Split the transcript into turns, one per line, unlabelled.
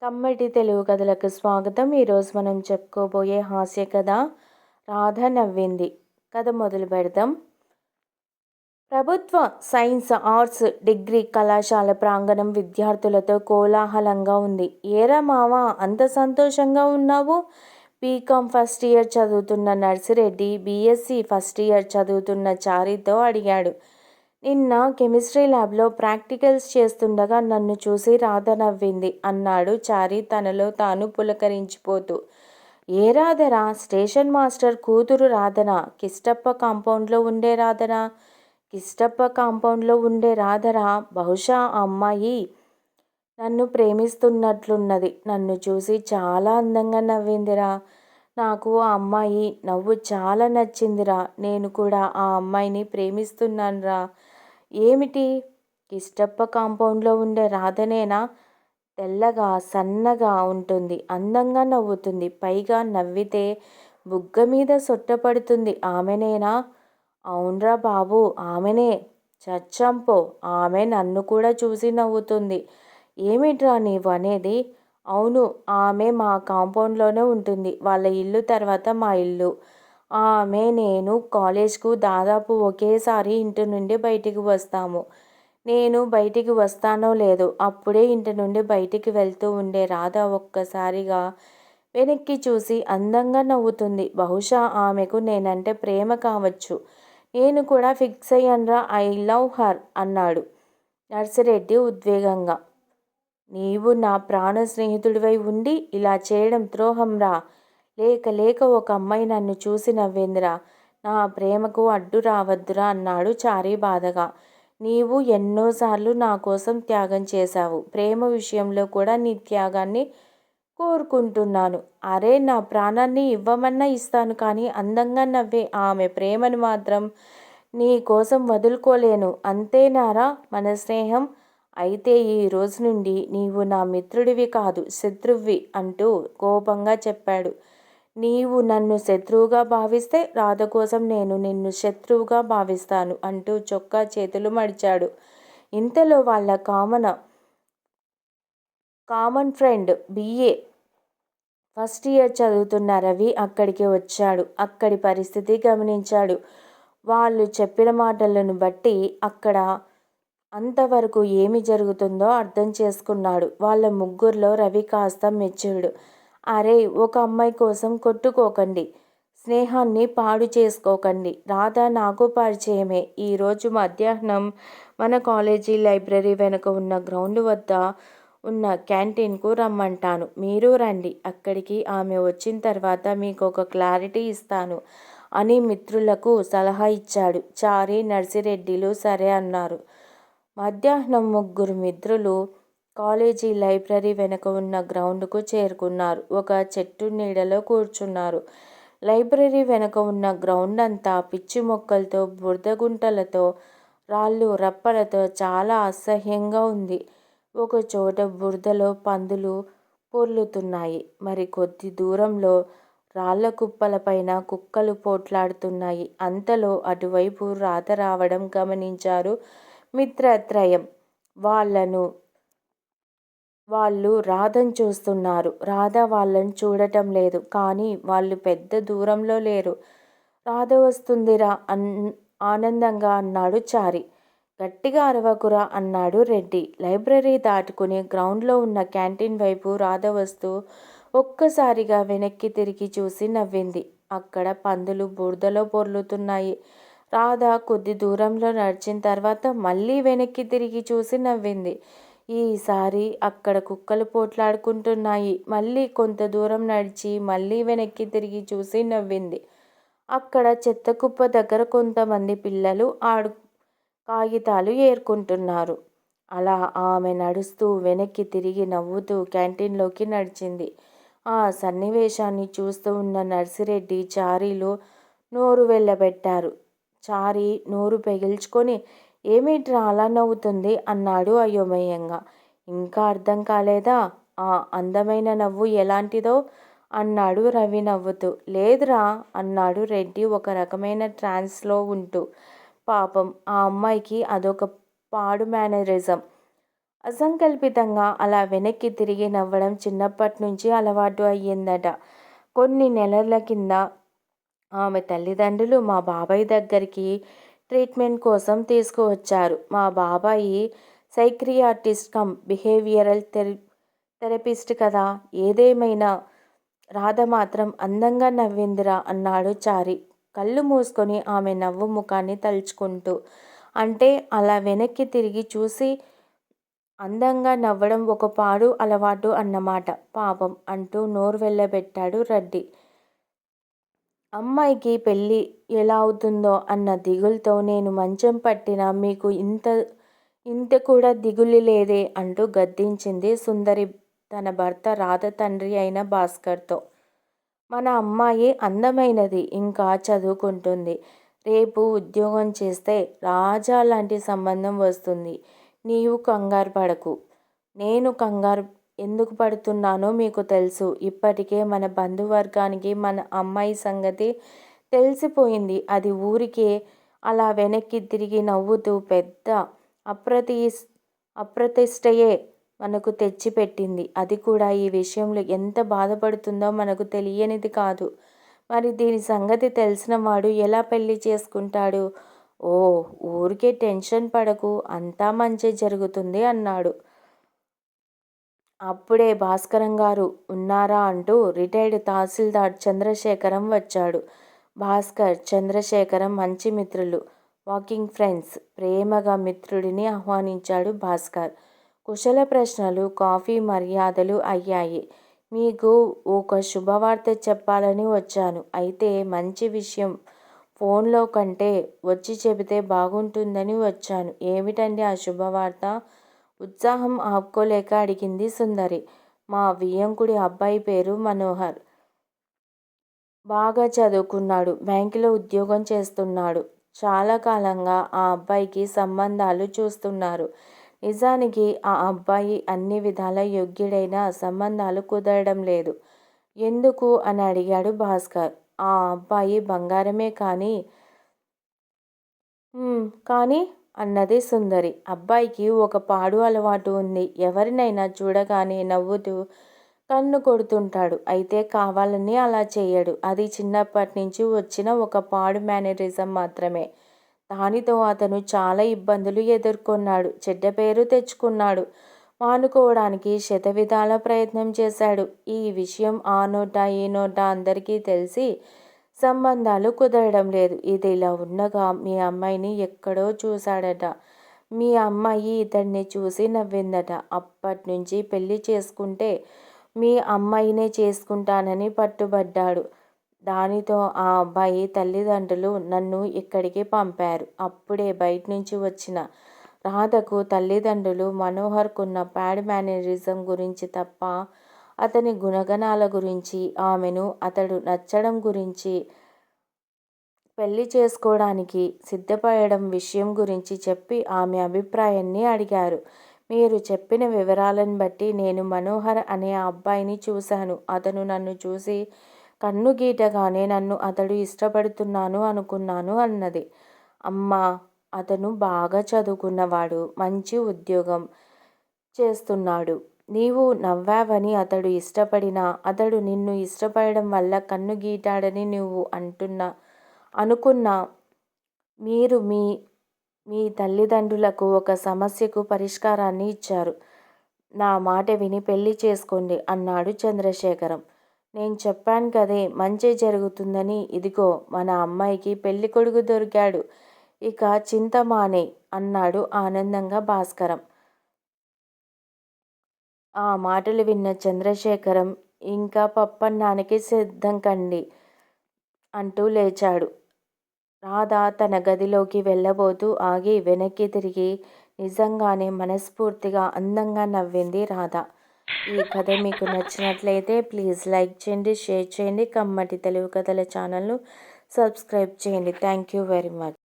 కమ్మటి తెలుగు కథలకు స్వాగతం. ఈరోజు మనం చెప్పుకోబోయే హాస్య కథ రాధ నవ్వింది. కథ మొదలు పెడదాం. ప్రభుత్వ సైన్స్ ఆర్ట్స్ డిగ్రీ కళాశాల ప్రాంగణం విద్యార్థులతో కోలాహలంగా ఉంది. ఏరా మావా, అంత సంతోషంగా ఉన్నావు? బీకామ్ ఫస్ట్ ఇయర్ చదువుతున్న నర్సిరెడ్డి బీఎస్సీ ఫస్ట్ ఇయర్ చదువుతున్న చారితో అడిగాడు. నిన్న కెమిస్ట్రీ ల్యాబ్లో ప్రాక్టికల్స్ చేస్తుండగా నన్ను చూసి రాధ నవ్వింది అన్నాడు చారి తనలో తాను పులకరించిపోతూ. ఏ రాధరా? స్టేషన్ మాస్టర్ కూతురు రాధనా? కిష్టప్ప కాంపౌండ్లో ఉండే రాధనా? కిష్టప్ప కాంపౌండ్లో ఉండే రాధరా? బహుశా ఆ అమ్మాయి నన్ను ప్రేమిస్తున్నట్లున్నది. నన్ను చూసి చాలా అందంగా నవ్విందిరా. నాకు ఆ అమ్మాయి నవ్వు చాలా నచ్చిందిరా. నేను కూడా ఆ అమ్మాయిని ప్రేమిస్తున్నానురా. ఏమిటి? కిష్టప్ప కాంపౌండ్లో ఉండే రాధనేనా? తెల్లగా సన్నగా ఉంటుంది, అందంగా నవ్వుతుంది, పైగా నవ్వితే బుగ్గ మీద సొట్టపడుతుంది, ఆమెనేనా? అవునరా బాబు, ఆమెనే. చచ్చంపో, ఆమె నన్ను కూడా చూసి నవ్వుతుంది. ఏమిట్రా నీవు అనేది? అవును, ఆమె మా కాంపౌండ్లోనే ఉంటుంది. వాళ్ళ ఇల్లు తర్వాత మా ఇల్లు. ఆమె నేను కాలేజ్కు దాదాపు ఒకేసారి ఇంటి నుండి బయటికి వస్తాము. నేను బయటికి వస్తానో లేదో అప్పుడే ఇంటి నుండి బయటికి వెళ్తూ ఉండే రాధ ఒక్కసారిగా వెనక్కి చూసి అందంగా నవ్వుతుంది. బహుశా ఆమెకు నేనంటే ప్రేమ కావచ్చు. నేను కూడా ఫిక్స్ అయ్యాన్రా. ఐ లవ్ హర్ అన్నాడు నర్సిరెడ్డి ఉద్వేగంగా. నీవు నా ప్రాణ స్నేహితుడివై ఉండి ఇలా చేయడం ద్రోహంరా. లేక లేక ఒక అమ్మాయి నన్ను చూసి నవ్విందిరా. నా ప్రేమకు అడ్డు రావద్దురా అన్నాడు చారి బాధగా. నీవు ఎన్నోసార్లు నా కోసం త్యాగం చేశావు. ప్రేమ విషయంలో కూడా నీ త్యాగాన్ని కోరుకుంటున్నాను. అరే, నా ప్రాణాన్ని ఇవ్వమన్నా ఇస్తాను, కానీ అందంగా నవ్వే ఆమె ప్రేమను మాత్రం నీ కోసం వదులుకోలేను. అంతేనారా మన స్నేహం? అయితే ఈ రోజు నుండి నీవు నా మిత్రుడివి కాదు, శత్రువ్వి అంటూ కోపంగా చెప్పాడు. నీవు నన్ను శత్రువుగా భావిస్తే రాధ కోసం నేను నిన్ను శత్రువుగా భావిస్తాను అంటూ చొక్కా చేతులు మడిచాడు. ఇంతలో వాళ్ళ common friend BA first year చదువుతున్న రవి అక్కడికి వచ్చాడు. అక్కడి పరిస్థితి గమనించాడు. వాళ్ళు చెప్పిన మాటలను బట్టి అక్కడ అంతవరకు ఏమి జరుగుతుందో అర్థం చేసుకున్నాడు. వాళ్ళ ముగ్గురిలో రవి కాస్త మెచ్యూర్డ్. అరే, ఒక అమ్మాయి కోసం కొట్టుకోకండి, స్నేహాన్ని పాడు చేసుకోకండి. రాధ నాకు పరిచయమే. ఈరోజు మధ్యాహ్నం మన కాలేజీ లైబ్రరీ వెనుక ఉన్న గ్రౌండ్ వద్ద ఉన్న క్యాంటీన్కు రమ్మంటాను. మీరు రండి. అక్కడికి ఆమె వచ్చిన తర్వాత మీకు ఒక క్లారిటీ ఇస్తాను అని మిత్రులకు సలహా ఇచ్చాడు. చారి, నర్సిరెడ్డిలు సరే అన్నారు. మధ్యాహ్నం ముగ్గురు మిత్రులు కాలేజీ లైబ్రరీ వెనుక ఉన్న గ్రౌండ్కు చేరుకున్నారు. ఒక చెట్టు నీడలో కూర్చున్నారు. లైబ్రరీ వెనుక ఉన్న గ్రౌండ్ అంతా పిచ్చి మొక్కలతో, బురదగుంటలతో, రాళ్ళు రప్పలతో చాలా అసహ్యంగా ఉంది. ఒక చోట బురదలో పందులు పొర్లుతున్నాయి. మరి కొద్ది దూరంలో రాళ్ల కుప్పలపైన కుక్కలు పోట్లాడుతున్నాయి. అంతలో అటువైపు రాధ రావడం గమనించారు మిత్రత్రయం. వాళ్ళు రాధను చూస్తున్నారు. రాధ వాళ్ళను చూడటం లేదు. కానీ వాళ్ళు పెద్ద దూరంలో లేరు. రాధ వస్తుందిరా ఆనందంగా అన్నాడు చారి. గట్టిగా అరవకురా అన్నాడు రెడ్డి. లైబ్రరీ దాటుకుని గ్రౌండ్లో ఉన్న క్యాంటీన్ వైపు రాధ వస్తూ ఒక్కసారిగా వెనక్కి తిరిగి చూసి నవ్వింది. అక్కడ పందులు బురదలో పొర్లుతున్నాయి. రాధ కొద్ది దూరంలో నడిచిన తర్వాత మళ్ళీ వెనక్కి తిరిగి చూసి నవ్వింది. ఈసారి అక్కడ కుక్కలు పోట్లాడుకుంటున్నాయి. మళ్ళీ కొంత దూరం నడిచి మళ్ళీ వెనక్కి తిరిగి చూసి నవ్వింది. అక్కడ చెత్త కుప్ప దగ్గర కొంతమంది పిల్లలు కాగితాలు ఏరుకుంటున్నారు. అలా ఆమె నడుస్తూ వెనక్కి తిరిగి నవ్వుతూ క్యాంటీన్లోకి నడిచింది. ఆ సన్నివేశాన్ని చూస్తూ ఉన్న నర్సిరెడ్డి, చారీలు నోరు వెళ్ళబెట్టారు. చారి నోరు పెగిల్చుకొని ఏమిట్రా అలా నవ్వుతుంది అన్నాడు అయోమయంగా. ఇంకా అర్థం కాలేదా? ఆ అందమైన నవ్వు ఎలాంటిదో అన్నాడు రవి నవ్వుతూ. లేదురా అన్నాడు రెడ్డి ఒక రకమైన ట్రాన్స్లో ఉంటూ. పాపం ఆ అమ్మాయికి అదొక పాడు మేనరిజం. అసంకల్పితంగా అలా వెనక్కి తిరిగి నవ్వడం చిన్నప్పటి నుంచి అలవాటు అయ్యిందట. కొన్ని నెలల కింద ఆమె తల్లిదండ్రులు మా బాబాయ్ దగ్గరికి ట్రీట్మెంట్ కోసం తీసుకువచ్చారు. మా బాబాయి సైక్రియాటిస్ట్ కమ్ బిహేవియరల్ థెరపిస్ట్ కదా. ఏదేమైనా రాధ మాత్రం అందంగా నవ్విందిరా అన్నాడు చారి కళ్ళు మూసుకొని ఆమె నవ్వు ముఖాన్ని తలుచుకుంటూ. అంటే అలా వెనక్కి తిరిగి చూసి అందంగా నవ్వడం ఒక పాడు అలవాటు అన్నమాట. పాపం అంటూ నోరు వెళ్ళబెట్టాడు రెడ్డి. అమ్మాయికి పెళ్ళి ఎలా అవుతుందో అన్న దిగులుతో నేను మంచం పట్టినా మీకు ఇంత కూడా దిగులు లేదే అంటూ గద్దించింది సుందరి తన భర్త రాధ తండ్రి అయిన భాస్కర్తో. మన అమ్మాయి అందమైనది, ఇంకా చదువుకుంటుంది. రేపు ఉద్యోగం చేస్తే రాజా లాంటి సంబంధం వస్తుంది. నీవు కంగారు పడకు. నేను కంగారు ఎందుకు పడుతున్నానో మీకు తెలుసు. ఇప్పటికే మన బంధువర్గానికి మన అమ్మాయి సంగతి తెలిసిపోయింది. అది ఊరికే అలా వెనక్కి తిరిగి నవ్వుతూ పెద్ద అప్రతిష్టయే మనకు తెచ్చిపెట్టింది. అది కూడా ఈ విషయంలో ఎంత బాధపడుతుందో మనకు తెలియనిది కాదు. మరి దీని సంగతి తెలిసినవాడు ఎలా పెళ్లి చేసుకుంటాడు? ఓ, ఊరికే టెన్షన్ పడకు, అంతా మంచి జరుగుతుంది అన్నాడు. అప్పుడే భాస్కరం గారు ఉన్నారా అంటూ రిటైర్డ్ తహసీల్దార్ చంద్రశేఖరం వచ్చాడు. భాస్కర్, చంద్రశేఖరం మంచి మిత్రులు, వాకింగ్ ఫ్రెండ్స్. ప్రేమగా మిత్రుడిని ఆహ్వానించాడు భాస్కర్. కుశల ప్రశ్నలు, కాఫీ మర్యాదలు అయ్యాయి. మీకు ఒక శుభవార్త చెప్పాలని వచ్చాను. అయితే మంచి విషయం. ఫోన్లో కంటే వచ్చి చెబితే బాగుంటుందని వచ్చాను. ఏమిటండి ఆ శుభవార్త? ఉత్సాహం ఆపుకోలేక అడిగింది సుందరి. మా వియ్యంకుడి అబ్బాయి పేరు మనోహర్. బాగా చదువుకున్నాడు. బ్యాంకులో ఉద్యోగం చేస్తున్నాడు. చాలా కాలంగా ఆ అబ్బాయికి సంబంధాలు చూస్తున్నారు. నిజానికి ఆ అబ్బాయి అన్ని విధాల యోగ్యుడైన సంబంధాలు కుదరడం లేదు. ఎందుకు అని అడిగాడు భాస్కర్. ఆ అబ్బాయి బంగారమే కానీ అన్నది సుందరి. అబ్బాయికి ఒక పాడు అలవాటు ఉంది. ఎవరినైనా చూడగానే నవ్వుతూ కన్ను కొడుతుంటాడు. అయితే కావాలని అలా చేయడు. అది చిన్నప్పటి నుంచి వచ్చిన ఒక పాడు మేనరిజం మాత్రమే. దానితో అతను చాలా ఇబ్బందులు ఎదుర్కొన్నాడు. చెడ్డ పేరు తెచ్చుకున్నాడు. మానుకోవడానికి శతవిధాల ప్రయత్నం చేశాడు. ఈ విషయం ఆ నోట ఈ నోట అందరికీ తెలిసి సంబంధాలు కుదరడం లేదు. ఇది ఇలా ఉండగా మీ అమ్మాయిని ఎక్కడో చూశాడట. మీ అమ్మాయి ఇతన్ని చూసి నవ్విందట. అప్పటి నుంచి పెళ్లి చేసుకుంటే మీ అమ్మాయినే చేసుకుంటానని పట్టుబడ్డాడు. దానితో ఆ అబ్బాయి తల్లిదండ్రులు నన్ను ఇక్కడికి పంపారు. అప్పుడే బయట నుంచి వచ్చిన రాధకు తల్లిదండ్రులు మనోహర్కున్న ప్యాడ్ మేనరిజం గురించి తప్ప అతని గుణగణాల గురించి, ఆమెను అతడు నచ్చడం గురించి, పెళ్లి చేసుకోవడానికి సిద్ధపడడం విషయం గురించి చెప్పి ఆమె అభిప్రాయాన్ని అడిగారు. మీరు చెప్పిన వివరాలను బట్టి నేను మనోహర్ అనే ఆ అబ్బాయిని చూశాను. అతను నన్ను చూసి కన్ను గీటగానే నన్ను అతడు ఇష్టపడుతున్నాను అనుకున్నాను అన్నది. అమ్మా, అతను బాగా చదువుకున్నవాడు, మంచి ఉద్యోగం చేస్తున్నాడు. నీవు నవ్వావని అతడు ఇష్టపడినా అతడు నిన్ను ఇష్టపడడం వల్ల కన్ను గీటాడని నువ్వు అనుకున్నా. మీరు మీ తల్లిదండ్రులకు ఒక సమస్యకు పరిష్కారాన్ని ఇచ్చారు. నా మాట విని పెళ్లి చేసుకోండి అన్నాడు చంద్రశేఖరం. నేను చెప్పాను కదే మంచి జరుగుతుందని. ఇదిగో మన అమ్మాయికి పెళ్ళికొడుకు దొరికాడు. ఇక చింత మానే అన్నాడు ఆనందంగా భాస్కరం. ఆ మాటలు విన్న చంద్రశేఖరం ఇంకా పప్పన్నానికి సిద్ధం కండి అంటూ లేచాడు. రాధ తన గదిలోకి వెళ్ళబోతూ ఆగి వెనక్కి తిరిగి నిజంగానే మనస్ఫూర్తిగా అందంగా నవ్వింది రాధ. ఈ కథ మీకు నచ్చినట్లయితే ప్లీజ్ లైక్ చేయండి, షేర్ చేయండి, కమ్మటి తెలుగు కథల ఛానల్ను సబ్స్క్రైబ్ చేయండి. Thank you very much.